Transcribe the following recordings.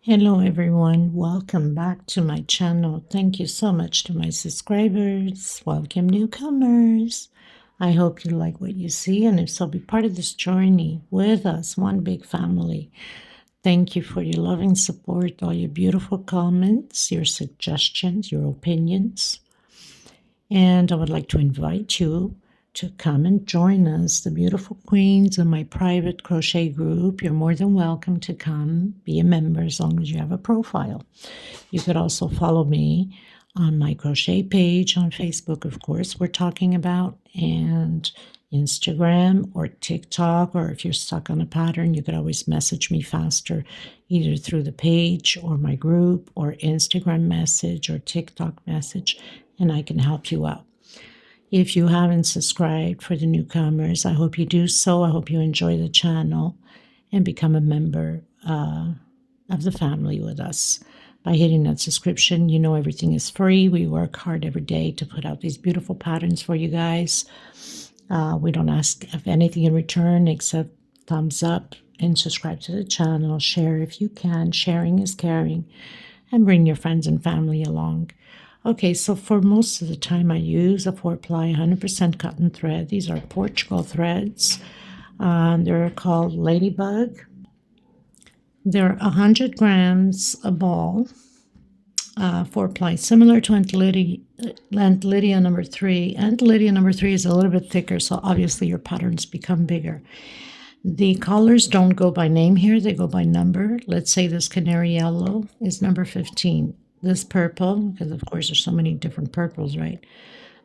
Hello everyone, welcome back to my channel. Thank you so much to my subscribers. Welcome newcomers. I hope you like what you see, and if so, be part of this journey with us, one big family. Thank you for your loving support, all your beautiful comments, your suggestions, your opinions. And I would like to invite you to come and join us, the beautiful queens in my private crochet group. You're more than welcome to come, be a member as long as you have a profile. You could also follow me on my crochet page on Facebook, of course, we're talking about, and Instagram or TikTok, or if you're stuck on a pattern, you could always message me faster, either through the page or my group or Instagram message or TikTok message, and I can help you out. If you haven't subscribed, for the newcomers, I hope you do so. I hope you enjoy the channel and become a member of the family with us. By hitting that subscription, you know everything is free. We work hard every day to put out these beautiful patterns for you guys. We don't ask of anything in return except thumbs up and subscribe to the channel. Share if you can. Sharing is caring. And bring your friends and family along. Okay, so for most of the time I use a 4-ply 100% cotton thread. These are Portugal threads. They're called Ladybug. They're 100 grams a ball, 4-ply, similar to Aunt Lydia number 3. Aunt Lydia number 3 is a little bit thicker, so obviously your patterns become bigger. The colors don't go by name here, they go by number. Let's say this canary yellow is number 15. This purple, because of course there's so many different purples, right?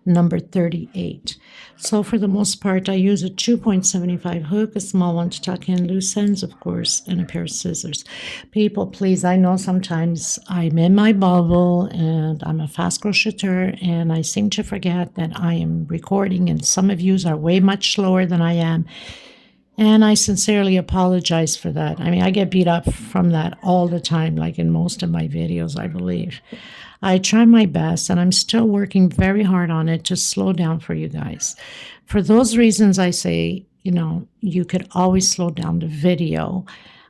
Number 38. So for the most part, I use a 2.75 hook, a small one to tuck in loose ends, of course, and a pair of scissors. People, please, I know sometimes I'm in my bubble and I'm a fast crocheter and I seem to forget that I am recording, and some of you are way much slower than I am. And I sincerely apologize for that. I mean, I get beat up from that all the time, like in most of my videos, I believe. I try my best, and I'm still working very hard on it to slow down for you guys. For those reasons, I say, you could always slow down the video.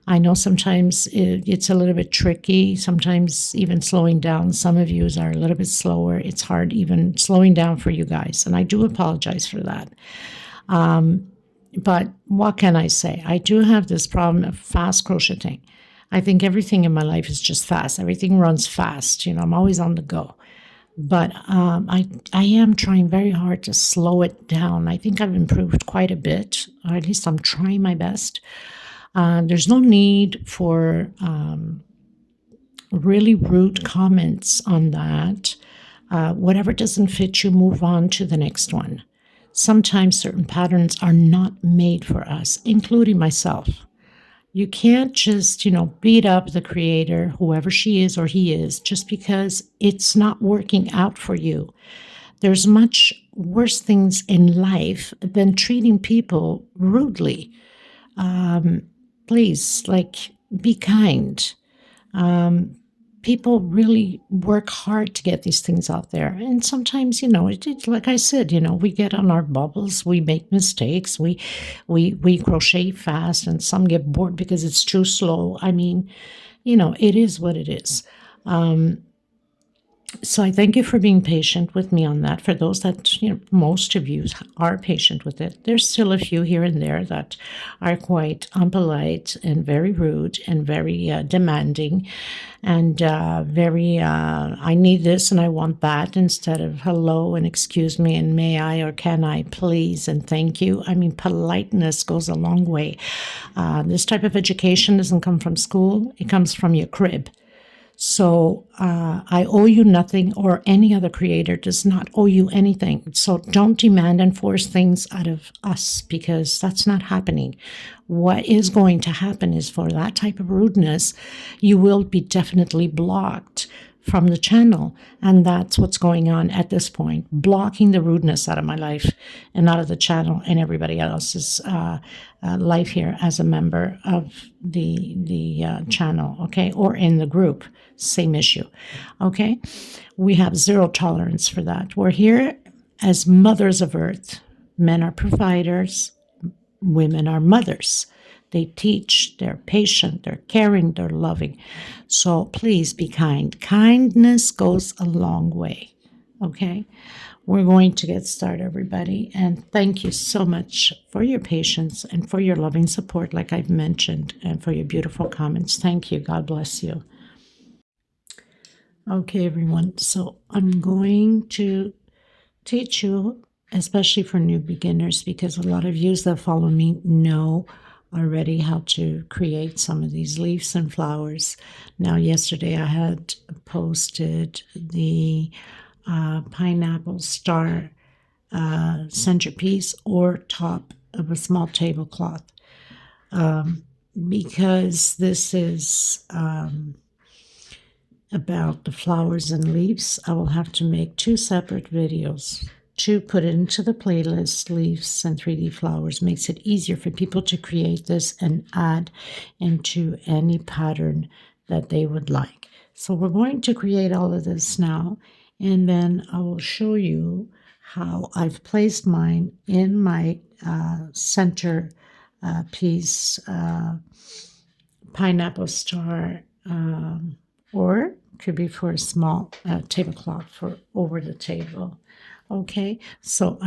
I know sometimes it's a little bit tricky, sometimes even slowing down. Some of you are a little bit slower. It's hard even slowing down for you guys, and I do apologize for that. But what can I say? I do have this problem of fast crocheting. I think everything in my life is just fast. Everything runs fast. I'm always on the go. But I am trying very hard to slow it down. I think I've improved quite a bit, or at least I'm trying my best. There's no need for really rude comments on that. Whatever doesn't fit you, move on to the next one. Sometimes certain patterns are not made for us, including myself. You can't just, beat up the creator, whoever she is or he is, just because it's not working out for you. There's much worse things in life than treating people rudely. Please, be kind. People really work hard to get these things out there. And sometimes, like I said, we get on our bubbles, we make mistakes, we crochet fast, and some get bored because it's too slow. I mean, it is what it is. So I thank you for being patient with me on that. For those that, most of you are patient with it. There's still a few here and there that are quite unpolite and very rude and very demanding and very, I need this and I want that, instead of hello and excuse me and may I or can I please and thank you. I mean, politeness goes a long way. This type of education doesn't come from school. It comes from your crib. So I owe you nothing, or any other creator does not owe you anything. So don't demand and force things out of us, because that's not happening. What is going to happen is, for that type of rudeness, you will be definitely blocked from the channel. And that's what's going on at this point, blocking the rudeness out of my life and out of the channel and everybody else's life here as a member of the channel, okay, or in the group. Same issue, okay? We have zero tolerance for that. We're here as mothers of earth. Men are providers, women are mothers. They teach, they're patient, they're caring, they're loving. So please be kind. Kindness goes a long way. Okay? We're going to get started, everybody. And thank you so much for your patience and for your loving support, like I've mentioned, and for your beautiful comments. Thank you. God bless you. Okay, everyone. So I'm going to teach you, especially for new beginners, because a lot of you that follow me know already how to create some of these leaves and flowers. Now, yesterday I had posted the pineapple star centerpiece or top of a small tablecloth, because this is about the flowers and leaves. I will have to make 2 separate videos to put it into the playlist. Leaves and 3D flowers makes it easier for people to create this and add into any pattern that they would like. So we're going to create all of this now, and then I will show you how I've placed mine in my center piece pineapple star, or could be for a small tablecloth for over the table. Okay, so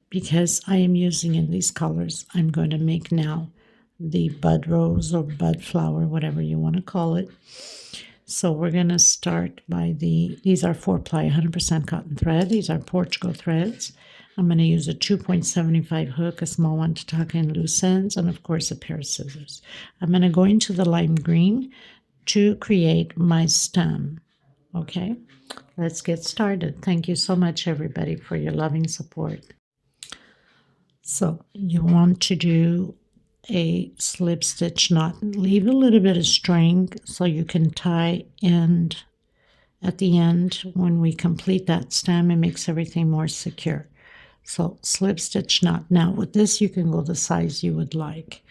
because I am using in these colors, I'm going to make now the bud rose or bud flower, whatever you want to call it. So we're going to start by these are 4-ply 100% cotton thread. These are Portugal threads. I'm going to use a 2.75 hook, a small one to tuck in loose ends, and of course a pair of scissors. I'm going to go into the lime green to create my stem. Okay, let's get started. Thank you so much, everybody, for your loving support. So you want to do a slip stitch knot. Leave a little bit of string so you can tie end at the end. When we complete that stem, it makes everything more secure. So slip stitch knot. Now with this, you can go the size you would like.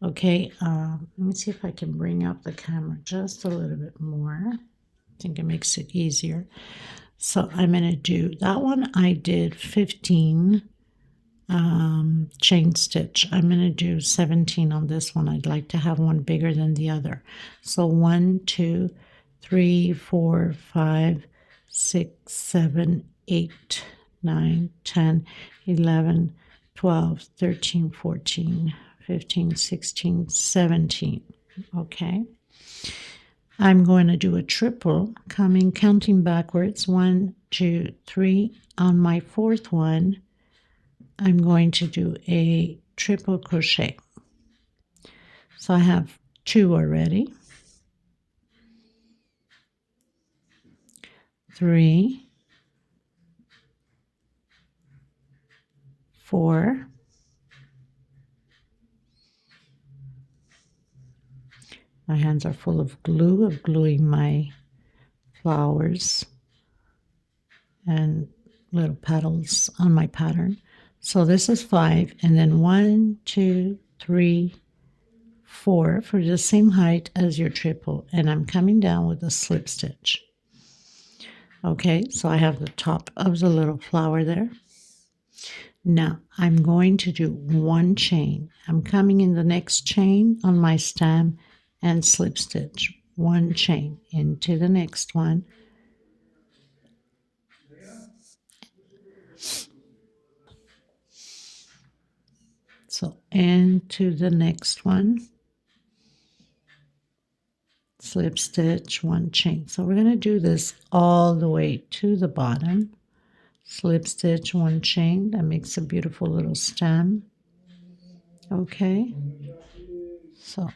Okay, let me see if I can bring up the camera just a little bit more. I think it makes it easier. So I'm going to do that one. I did 15 chain stitch. I'm going to do 17 on this one. I'd like to have one bigger than the other. So 1, 2, 3, 4, 5, 6, 7, 8, 9, 10, 11, 12, 13, 14, 15, 16, 17. Okay. I'm going to do a triple, counting backwards. 1, 2, 3. On my 4th one, I'm going to do a triple crochet. So I have 2 already. 3, 4, my hands are full of glue, of gluing my flowers and little petals on my pattern. So this is 5, and then 1, 2, 3, 4 for the same height as your triple, and I'm coming down with a slip stitch. Okay, so I have the top of the little flower there. Now I'm going to do 1 chain. I'm coming in the next chain on my stem and slip stitch 1 chain into the next one. So into the next one, slip stitch 1 chain. So we're going to do this all the way to the bottom. Slip stitch 1 chain. That makes a beautiful little stem. Okay, so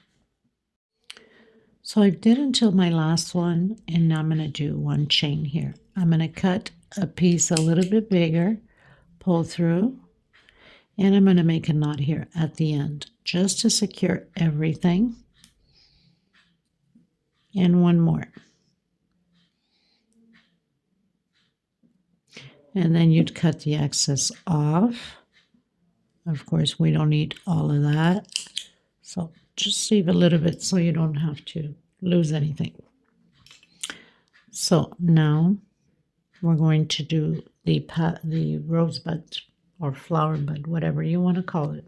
I did until my last one, and now I'm going to do 1 chain here. I'm going to cut a piece a little bit bigger, pull through, and I'm going to make a knot here at the end just to secure everything. And 1 more. And then you'd cut the excess off. Of course, we don't need all of that. So just leave a little bit so you don't have to lose anything. So now we're going to do the rosebud or flower bud, whatever you want to call it.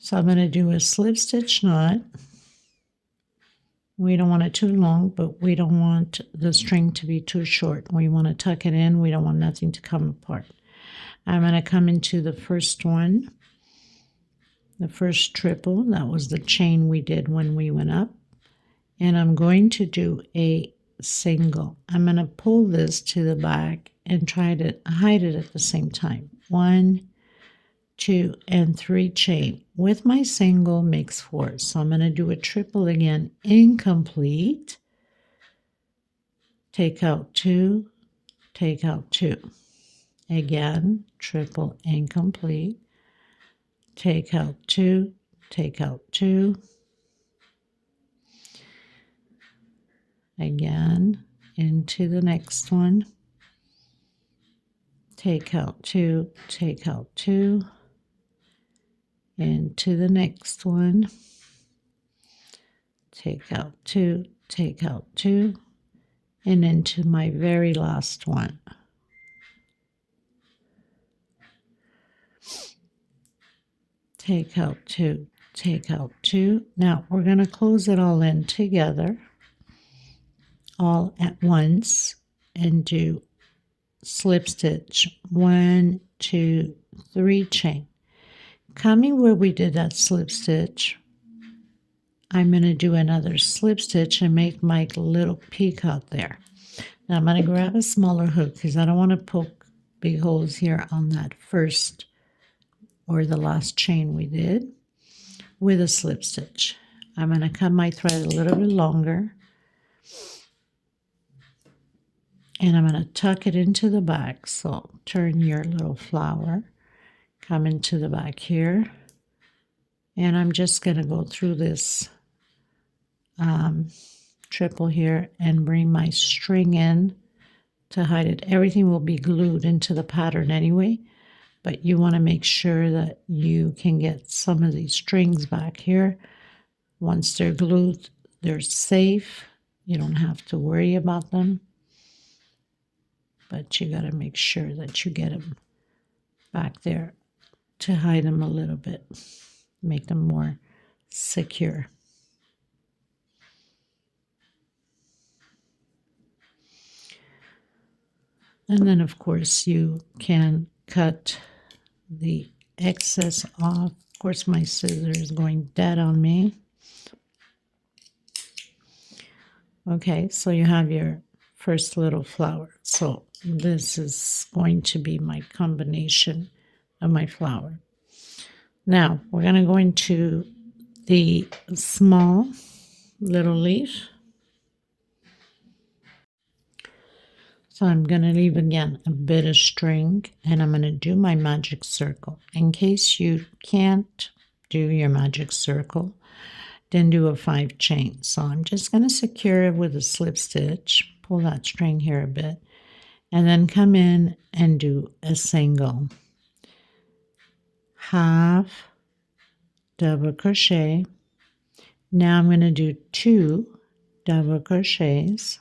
So I'm going to do a slip stitch knot. We don't want it too long, but we don't want the string to be too short. We want to tuck it in. We don't want nothing to come apart. I'm going to come into the first one, the first triple. That was the chain we did when we went up. And I'm going to do a single. I'm going to pull this to the back and try to hide it at the same time. 1, 2, and 3 chain. With my single makes 4. So I'm going to do a triple again, incomplete. Take out 2, take out 2. Again, triple incomplete. Take out 2, take out 2. Again, into the next one. Take out 2, take out 2. Into the next one. Take out 2, take out 2. And into my very last one. Take out 2, take out 2. Now we're going to close it all in together, all at once, and do slip stitch 1, 2, 3 chain. Coming where we did that slip stitch, I'm going to do another slip stitch and make my little peacock there. Now I'm going to grab a smaller hook because I don't want to poke big holes here on that first or the last chain we did with a slip stitch. I'm going to cut my thread a little bit longer and I'm going to tuck it into the back. So turn your little flower, come into the back here, and I'm just going to go through this triple here and bring my string in to hide it. Everything will be glued into the pattern anyway, but you want to make sure that you can get some of these strings back here. Once they're glued, they're safe. You don't have to worry about them, but you got to make sure that you get them back there to hide them a little bit, make them more secure. And then, of course, you can cut the excess off. Of course, my scissors is going dead on me. Okay, so you have your first little flower. So this is going to be my combination of my flower. Now, we're going to go into the small little leaf. So I'm going to leave again a bit of string and I'm going to do my magic circle. In case you can't do your magic circle, then do a 5 chain. So I'm just going to secure it with a slip stitch, pull that string here a bit, and then come in and do a single. Half double crochet. Now I'm going to do 2 double crochets.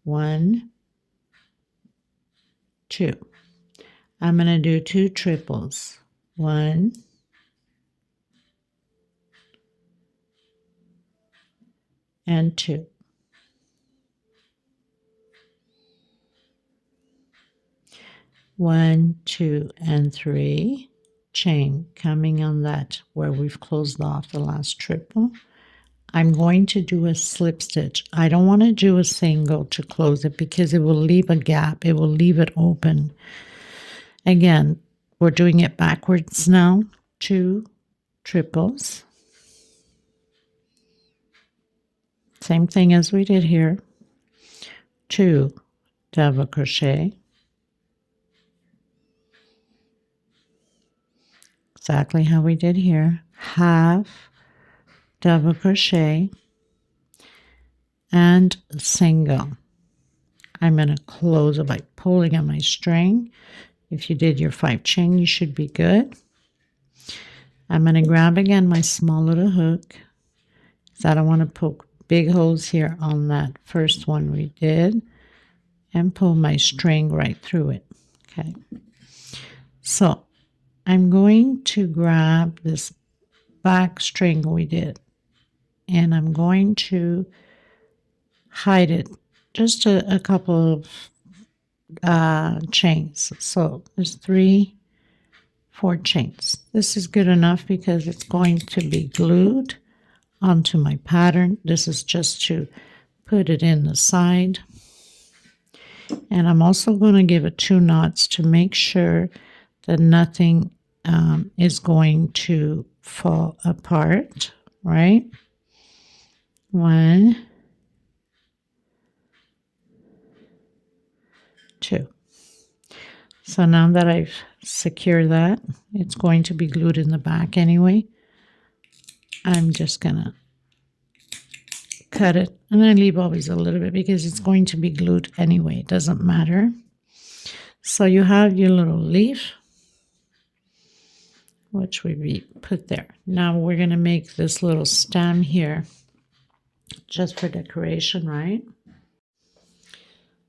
1, 2. I'm going to do 2 triples. 1, 2. One, 2, and 3. Chain coming on that where we've closed off the last triple. I'm going to do a slip stitch. I don't want to do a single to close it because it will leave a gap. It will leave it open. Again, we're doing it backwards now. 2 triples. Same thing as we did here. 2 double crochet. Exactly how we did here. Half double crochet and single. I'm going to close it by pulling on my string. If you did your 5 chain, you should be good. I'm going to grab again my small little hook because I don't want to poke big holes here on that first one we did, and pull my string right through it. Okay, so I'm going to grab this back string we did, and I'm going to hide it just a couple of chains. So there's 3, 4 chains. This is good enough because it's going to be glued onto my pattern. This is just to put it in the side. And I'm also going to give it 2 knots to make sure that nothing is going to fall apart, right? 1, 2. So now that I've secured that, it's going to be glued in the back anyway. I'm just going to cut it, and I leave always a little bit because it's going to be glued anyway. It doesn't matter. So you have your little leaf, which we put there. Now we're going to make this little stem here just for decoration, right?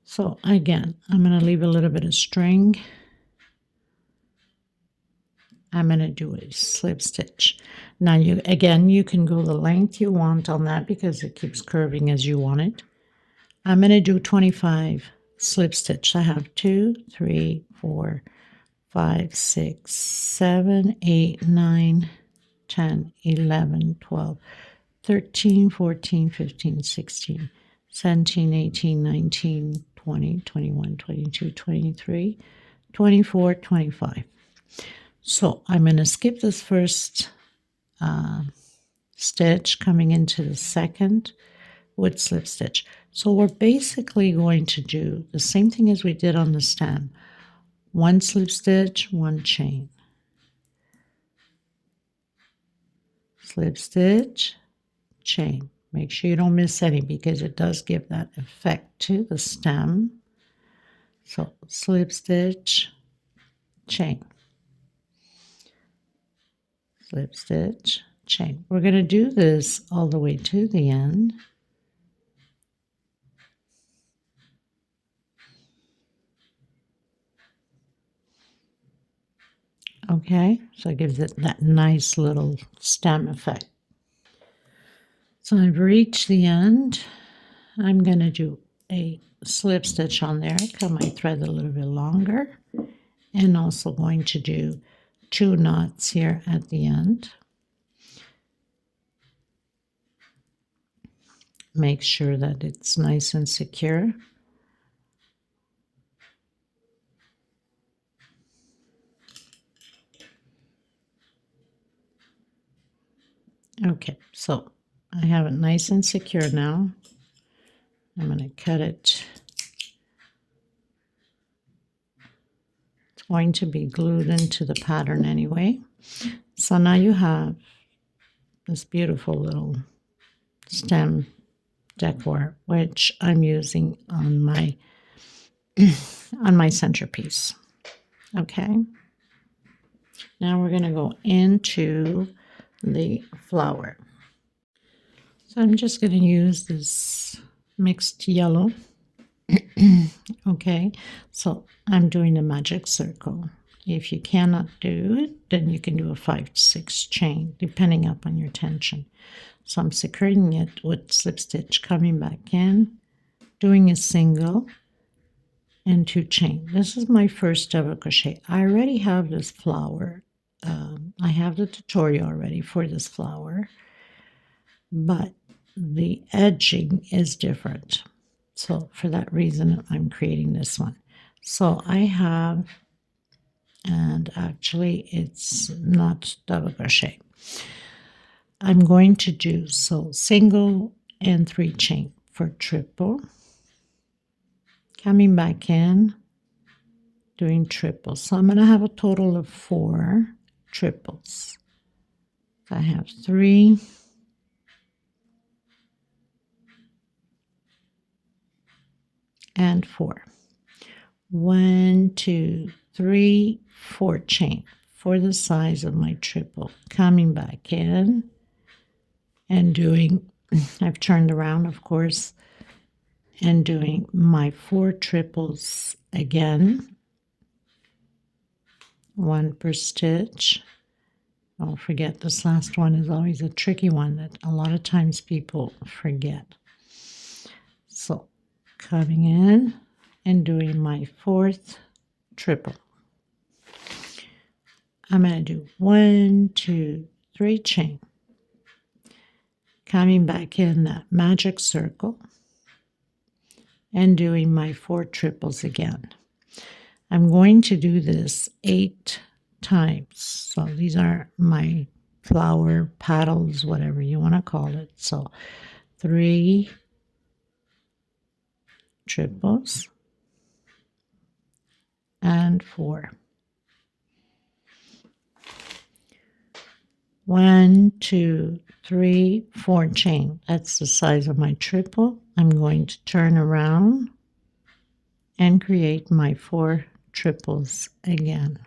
So again, I'm going to leave a little bit of string. I'm going to do a slip stitch. Now you can go the length you want on that because it keeps curving as you want it. I'm going to do 25 slip stitch. I have 2, 3, 4, 5, 6, 7, 8, 9, 10, 11, 12, 13, 14, 15, 16, 17, 18, 19, 20, 21, 22, 23, 24, 25. So I'm going to skip this first stitch coming into the second with slip stitch. So we're basically going to do the same thing as we did on the stem. 1 slip stitch, 1 chain. Slip stitch, chain. Make sure you don't miss any because it does give that effect to the stem. So slip stitch, chain. Slip stitch, chain. We're going to do this all the way to the end. Okay, so it gives it that nice little stem effect. So I've reached the end. I'm going to do a slip stitch on there, cut my thread a little bit longer, and also going to do 2 knots here at the end. Make sure that it's nice and secure. Okay, so I have it nice and secure now. I'm going to cut it. It's going to be glued into the pattern anyway. So now you have this beautiful little stem decor, which I'm using on my centerpiece. Okay. Now we're going to go into the flower. So I'm just going to use this mixed yellow. Okay, so I'm doing a magic circle. If you cannot do it, then you can do a 5 to 6 chain, depending upon your tension. So I'm securing it with slip stitch, coming back in, doing a single, and 2 chain. This is my first double crochet. I already have this flower. I have the tutorial already for this flower, but the edging is different. So for that reason, I'm creating this one. So I have, and actually it's not double crochet. I'm going to do so single and 3 chain for triple. Coming back in, doing triple. So I'm going to have a total of 4 triples. I have 3, and 4. 1, 2, 3, 4 chain for the size of my triple. Coming back in and doing, I've turned around, of course, and doing my 4 triples again. 1 per stitch, Don't forget, this last one is always a tricky one that a lot of times people forget. So coming in and doing my 4th triple. I'm going to do 1, 2, 3 chain. Coming back in that magic circle and doing my 4 triples again. I'm going to do this 8 times. So these are my flower petals, whatever you want to call it. So 3 triples and 4. 1, 2, 3, 4 chain. That's the size of my triple. I'm going to turn around and create my 4 triples again.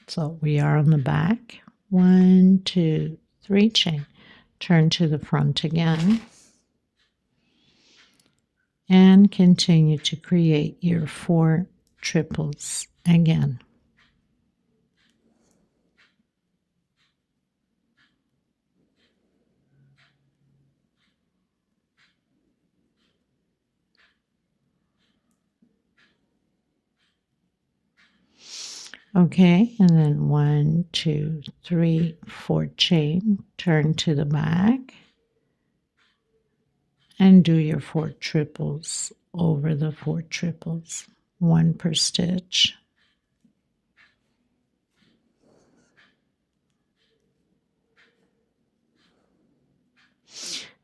So we are on the back. 1, 2, 3 chain. Turn to the front again. And continue to create your 4 triples again. Okay, and then 1, 2, 3, 4 chain, turn to the back and do your 4 triples over the 4 triples, 1 per stitch.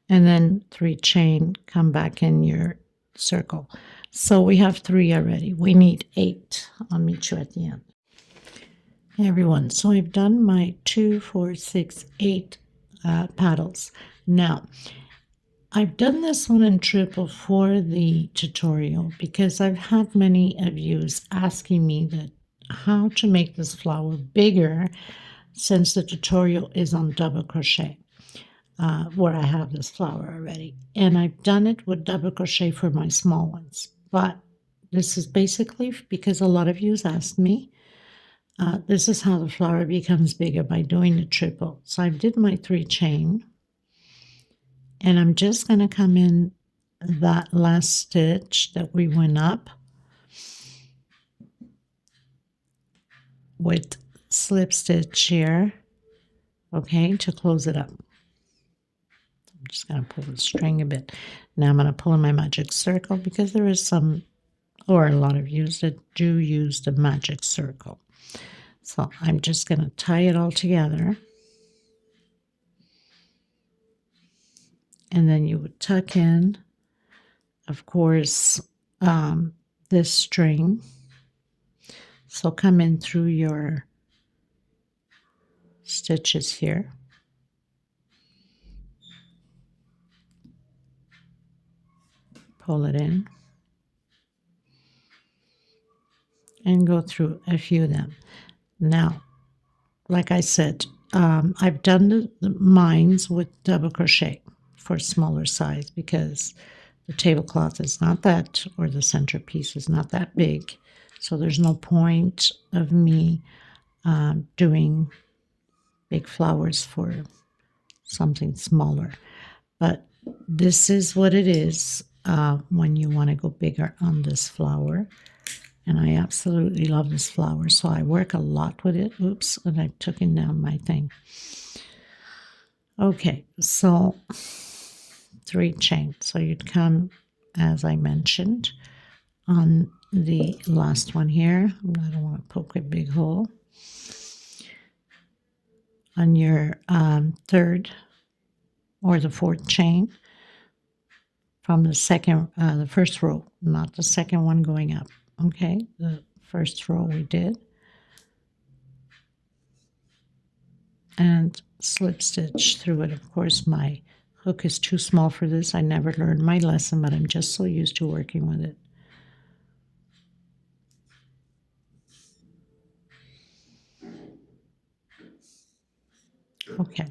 And then 3 chain, come back in your circle. So we have 3 already. We need 8. I'll meet you at the end. Hey everyone, so I've done my 2, 4, 6, 8 paddles. Now, I've done this one in triple for the tutorial because I've had many of you asking me that how to make this flower bigger since the tutorial is on double crochet, where I have this flower already. And I've done it with double crochet for my small ones. But this is basically because a lot of you asked me. This is how the flower becomes bigger by doing the triple. So I did my 3 chain, and I'm just going to come in that last stitch that we went up with slip stitch here, okay, to close it up. I'm just going to pull the string a bit. Now I'm going to pull in my magic circle because there is some, or a lot of you that do use the magic circle. So I'm just going to tie it all together. And then you would tuck in, of course, this string. So come in through your stitches here. Pull it in. And go through a few of them. Now, like I said, I've done the mines with double crochet for smaller size because the tablecloth is not that, or the centerpiece is not that big. So there's no point of me doing big flowers for something smaller. But this is what it is when you want to go bigger on this flower. And I absolutely love this flower, so I work a lot with it. Oops, and I've taken down my thing. Okay, so 3 chains. So you'd come, as I mentioned, on the last one here. I don't want to poke a big hole. On your 3rd or the 4th chain from the second, the first row, not the second one going up. Okay, the first row we did. And slip stitch through it. Of course, my hook is too small for this. I never learned my lesson, but I'm just so used to working with it. Okay.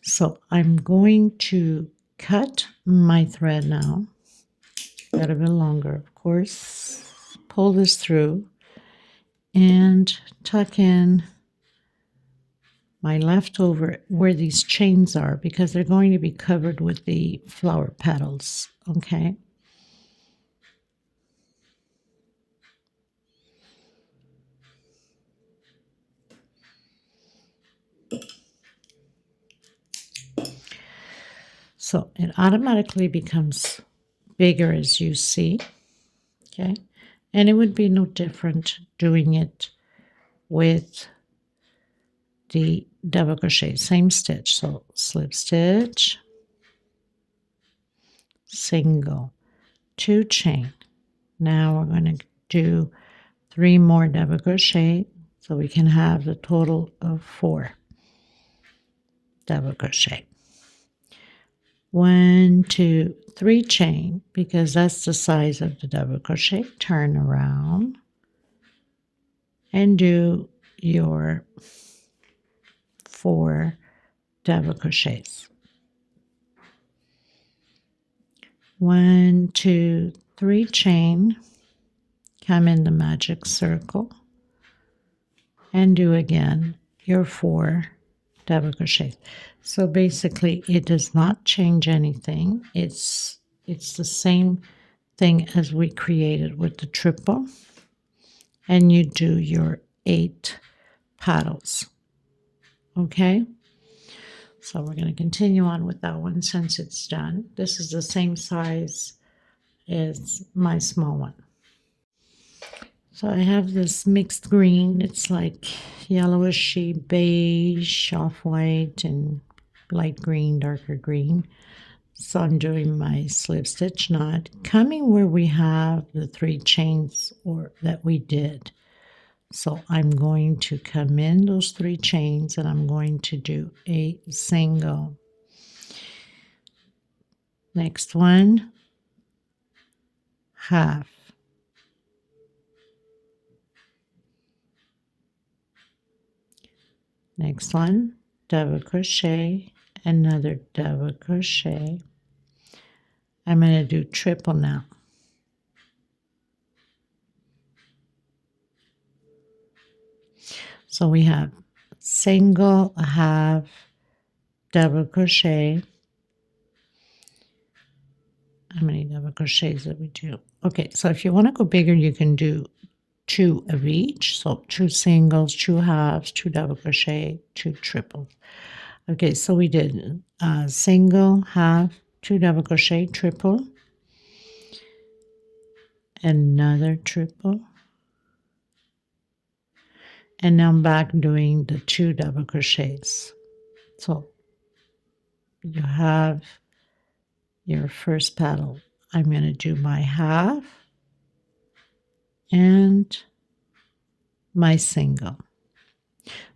So I'm going to cut my thread now. Got a bit longer, of course. Pull this through and tuck in my leftover where these chains are, because they're going to be covered with the flower petals, okay? So it automatically becomes bigger as you see, okay? And it would be no different doing it with the double crochet, same stitch. So slip stitch, single, 2 chain. Now we're going to do 3 more double crochet so we can have the total of 4 double crochet. 1, 2, 3 chain, because that's the size of the double crochet. Turn around and do your 4 double crochets. 1, 2, 3 chain, come in the magic circle and do again your 4 double crochets. So basically it does not change anything. It's the same thing as we created with the triple, and you do your 8 paddles. Okay, so we're going to continue on with that one since it's done. This is the same size as my small one. So I have this mixed green. It's like yellowishy beige, off-white, and light green, darker green. So I'm doing my slip stitch knot, coming where we have the 3 chains that we did. So I'm going to come in those 3 chains and I'm going to do a single. Next one, half. Next one, double crochet, another double crochet. I'm going to do triple now. So we have single, half, double crochet. How many double crochets did we do? Okay, so if you want to go bigger, you can do 2 of each. So 2 singles, 2 halves, 2 double crochet, 2 triples. Okay, so we did single, half, 2 double crochet, triple, another triple, and now I'm back doing the 2 double crochets. So you have your first paddle. I'm going to do my half and my single.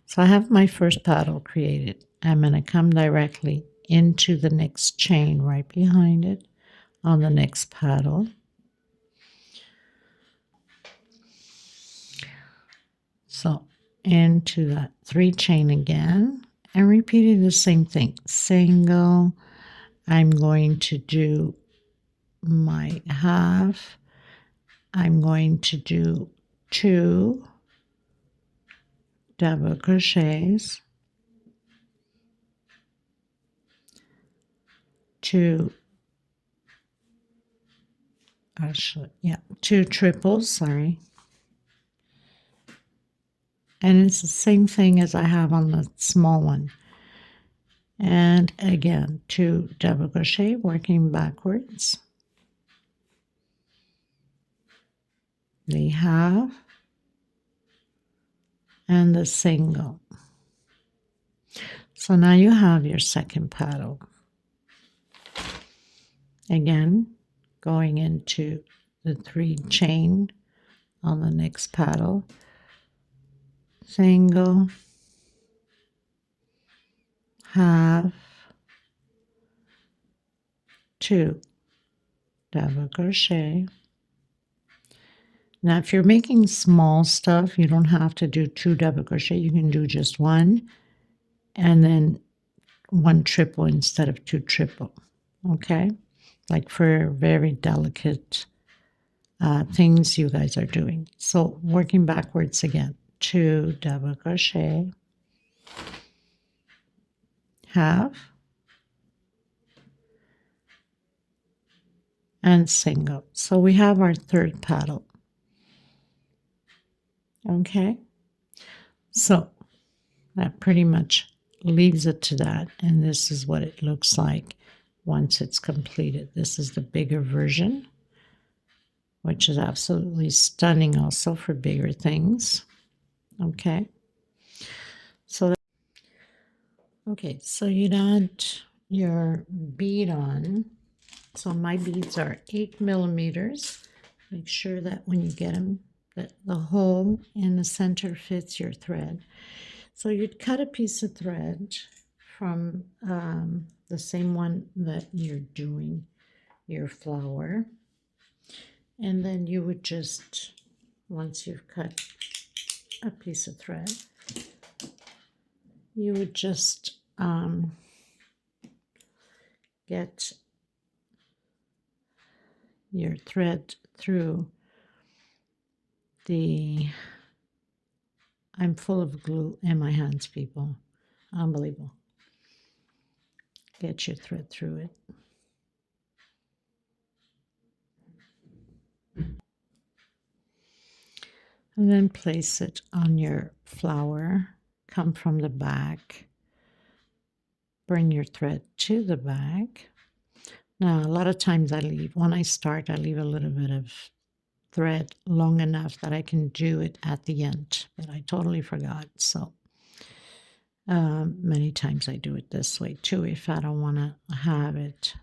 So I have my first paddle created. I'm going to come directly into the next chain right behind it on the next paddle. So into that 3 chain again and repeating the same thing. Single, I'm going to do my half, I'm going to do 2 double crochets, 2 triples, sorry. And it's the same thing as I have on the small one. And again, 2 double crochet, working backwards. The half and the single. So now you have your second paddle. Again, going into the 3 chain on the next paddle. Single, half, 2 double crochet. Now if you're making small stuff, you don't have to do 2 double crochet. You can do just 1 and then 1 triple instead of 2 triple. okay? Like for very delicate things you guys are doing. So working backwards again, 2 double crochet, half, and single. So we have our third petal. Okay, so that pretty much leaves it to that, and this is what it looks like once it's completed. This is the bigger version, which is absolutely stunning also for bigger things. Okay, so so you'd add your bead on. So my beads are 8 millimeters. Make sure that when you get them, that the hole in the center fits your thread. So you'd cut a piece of thread from the same one that you're doing your flower. And then you would just, once you've cut a piece of thread, you would just get your thread through the, I'm full of glue in my hands, people. Unbelievable. Get your thread through it. And then place it on your flower. Come from the back. Bring your thread to the back. Now, a lot of times when I start, I leave a little bit of thread long enough that I can do it at the end, but I totally forgot. So many times I do it this way too, if I don't want to have it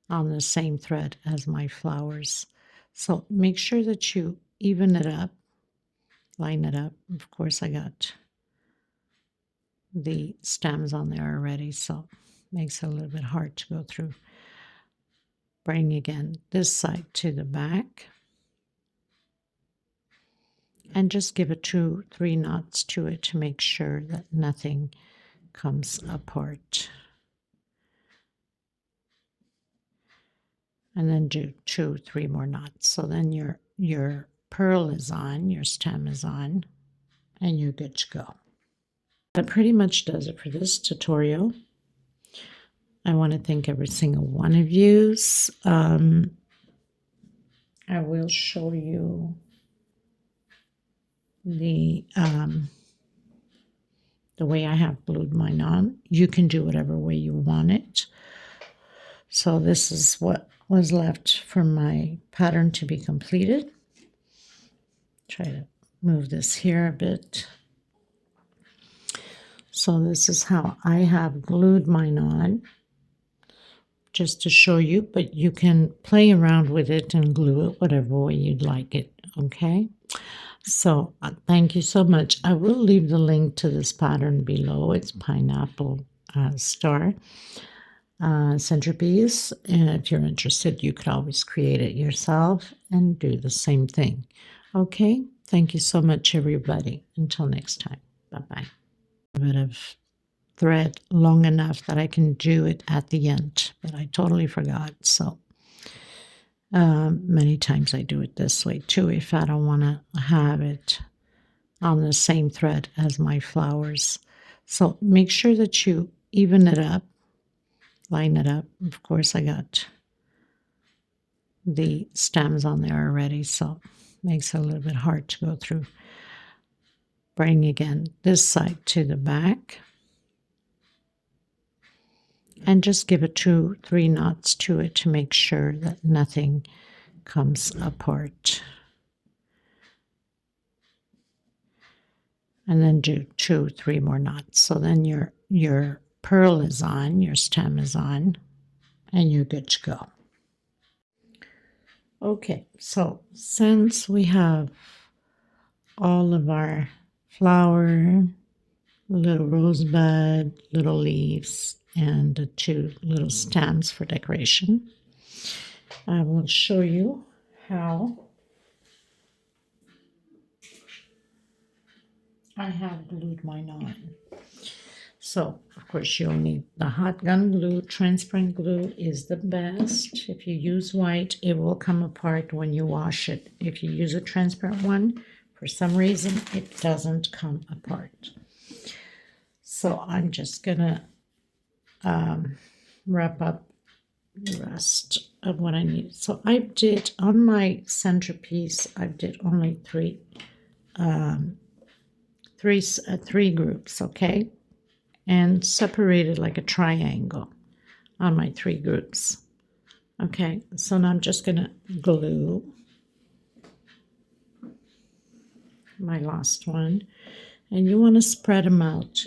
on the same thread as my flowers. So make sure that you even it up, line it up. Of course, I got the stems on there already, so it makes it a little bit hard to go through. Bring again this side to the back. And just give it 2-3 knots to it to make sure that nothing comes apart. And then do 2-3 more knots. So then your pearl is on, your stem is on, and you're good to go. That pretty much does it for this tutorial. I want to thank every single one of you. I will show you the way I have glued mine on. You can do whatever way you want it. So this is what was left for my pattern to be completed. Try to move this here a bit. So this is how I have glued mine on, just to show you, but you can play around with it and glue it whatever way you'd like it, okay? So thank you so much. I will leave the link to this pattern below. It's pineapple star centerpiece, and if you're interested, you could always create it yourself and do the same thing. Okay, thank you so much, everybody. Until next time, bye-bye. A bit of thread long enough that I can do it at the end, but I totally forgot. So many times I do it this way too, if I don't want to have it on the same thread as my flowers. So make sure that you even it up, line it up. Of course, I got the stems on there already, so it makes it a little bit hard to go through. Bring again this side to the back. And just give it 2-3 knots to it to make sure that nothing comes apart. And then do 2-3 more knots. So then your pearl is on, your stem is on, and you're good to go. Okay, so since we have all of our flower, little rosebud, little leaves, and the 2 little stems for decoration, I will show you how I have glued mine on. So, of course, you'll need the hot gun glue. Transparent glue is the best. If you use white, it will come apart when you wash it. If you use a transparent one, for some reason, it doesn't come apart. So I'm just gonna wrap up the rest of what I need. So I did on my centerpiece, I did only three groups, okay, and separated like a triangle on my 3 groups. Okay, so now I'm just gonna glue my last one, and you want to spread them out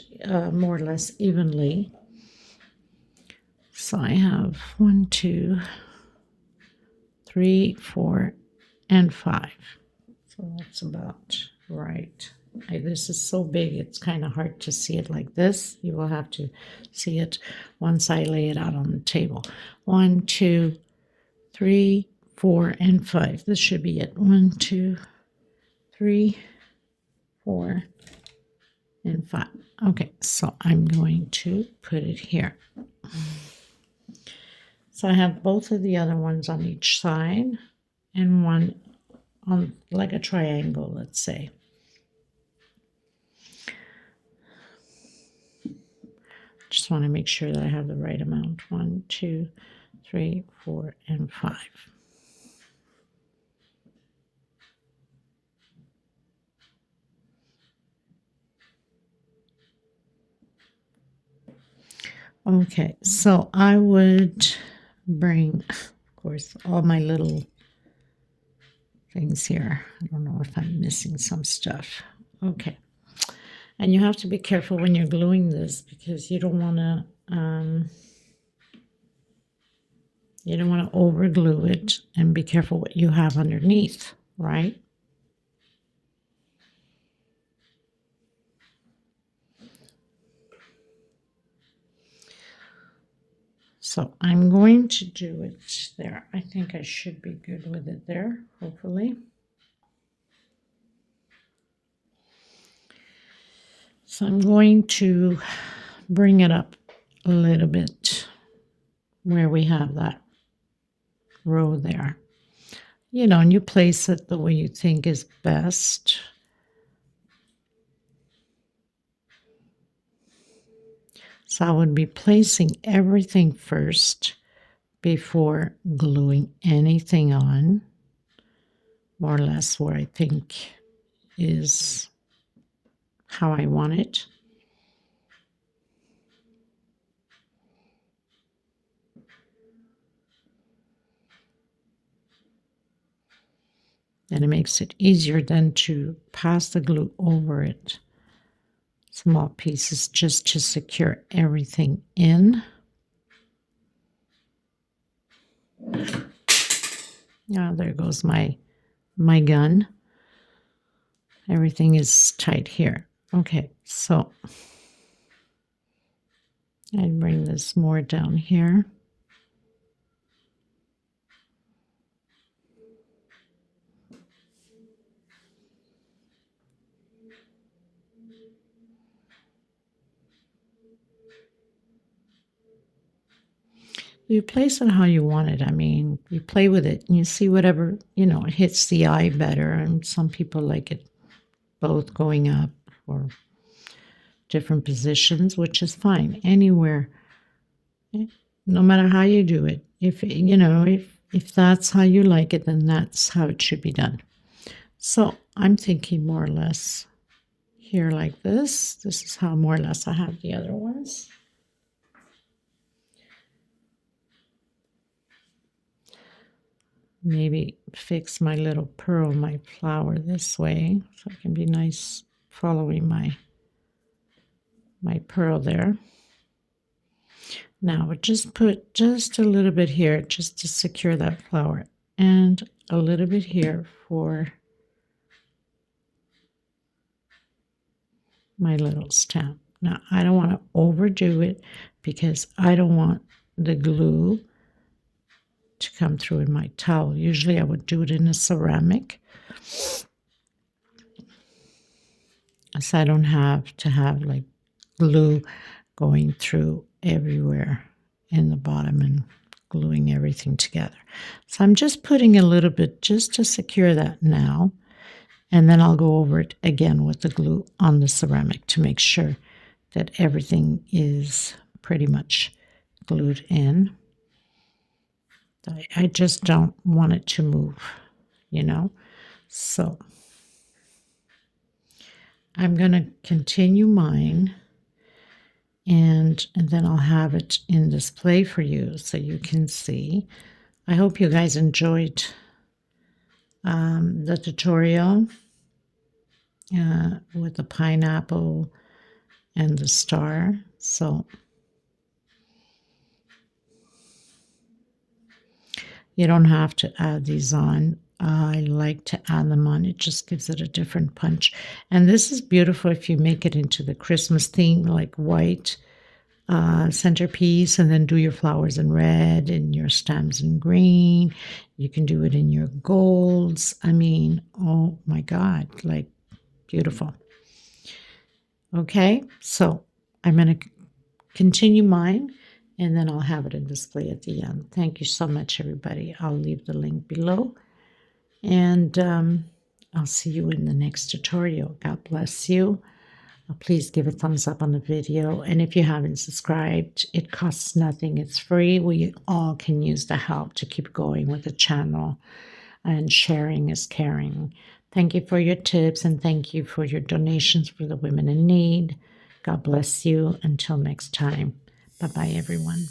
more or less evenly. So I have 1, 2, 3, 4, and 5. So that's about right. This is so big, it's kind of hard to see it like this. You will have to see it once I lay it out on the table. 1, 2, 3, 4, and 5. This should be it. 1, 2, 3, 4, and 5. Okay, so I'm going to put it here. So I have both of the other ones on each side and one on like a triangle, let's say. Just want to make sure that I have the right amount. 1, 2, 3, 4, and 5. Okay, so I would bring, of course, all my little things here. I don't know if I'm missing some stuff. Okay. And you have to be careful when you're gluing this because you don't want to over glue it, and be careful what you have underneath, right? So I'm going to do it there. I think I should be good with it there, hopefully. So I'm going to bring it up a little bit where we have that row there. You know, and you place it the way you think is best. So I would be placing everything first before gluing anything on, more or less where I think is how I want it. And it makes it easier then to pass the glue over it. Small pieces just to secure everything in. Now there goes my gun. Everything is tight here. Okay, so I bring this more down here. You place it how you want it. I mean, you play with it and you see whatever, you know, hits the eye better. And some people like it both going up or different positions, which is fine. Anywhere, no matter how you do it. If, you know, if that's how you like it, then that's how it should be done. So I'm thinking more or less here like this. This is how more or less I have the other ones. Maybe fix my little pearl, my flower this way, so it can be nice following my pearl there. Now just put just a little bit here just to secure that flower, and a little bit here for my little stamp. Now I don't want to overdo it because I don't want the glue to come through in my towel. Usually I would do it in a ceramic, so I don't have to have like glue going through everywhere in the bottom and gluing everything together. So I'm just putting a little bit just to secure that now, and then I'll go over it again with the glue on the ceramic to make sure that everything is pretty much glued in. I just don't want it to move, you know. So I'm going to continue mine, and then I'll have it in display for you so you can see. I hope you guys enjoyed the tutorial with the pineapple and the star. So you don't have to add these on. I like to add them on. It just gives it a different punch. And this is beautiful if you make it into the Christmas theme, like white centerpiece, and then do your flowers in red and your stems in green. You can do it in your golds. I mean, oh my God, like beautiful. Okay, so I'm going to continue mine, and then I'll have it in display at the end. Thank you so much, everybody. I'll leave the link below, and I'll see you in the next tutorial. God bless you. Please give a thumbs up on the video, and if you haven't subscribed, it costs nothing. It's free. We all can use the help to keep going with the channel, and sharing is caring. Thank you for your tips, and thank you for your donations for the women in need. God bless you. Until next time. Bye-bye, everyone.